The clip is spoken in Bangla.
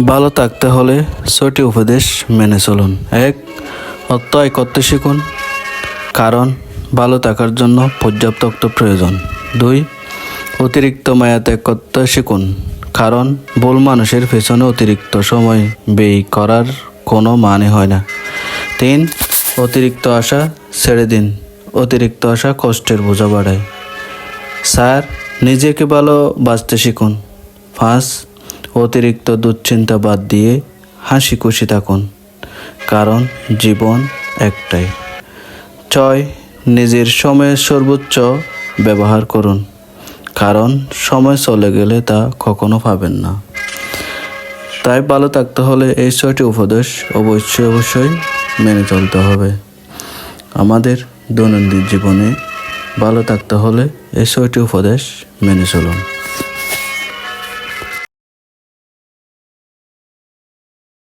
ভালো থাকতে হলে ৬টি উপদেশ মেনে চলুন। ১. অর্থ আয় করতে শিখুন, কারণ ভালো থাকার জন্য পর্যাপ্ত অর্থ প্রয়োজন। ২. অতিরিক্ত মায়া ত্যাগ করতে শিখুন, কারণ ভুল মানুষের পেছনে অতিরিক্ত সময় ব্যয় করার কোনো মানে হয় না। ৩. অতিরিক্ত আশা ছেড়ে দিন, অতিরিক্ত আশা কষ্টের বোঝা বাড়ায়। ৪. নিজেকে ভালোবাসতে শিখুন। ৫. অতিরিক্ত দুশ্চিন্তা বাদ দিয়ে হাসি খুশি থাকুন, কারণ জীবন একটাই। ৬. নিজের সময়ের সর্বোচ্চ ব্যবহার করুন, কারণ সময় চলে গেলে তা কখনো পাবেন না। তাই ভালো থাকতে হলে এই ৬টি উপদেশ অবশ্যই মেনে চলতে হবে। আমাদের দৈনন্দিন জীবনে ভালো থাকতে হলে এই ৬টি উপদেশ মেনে চলুন।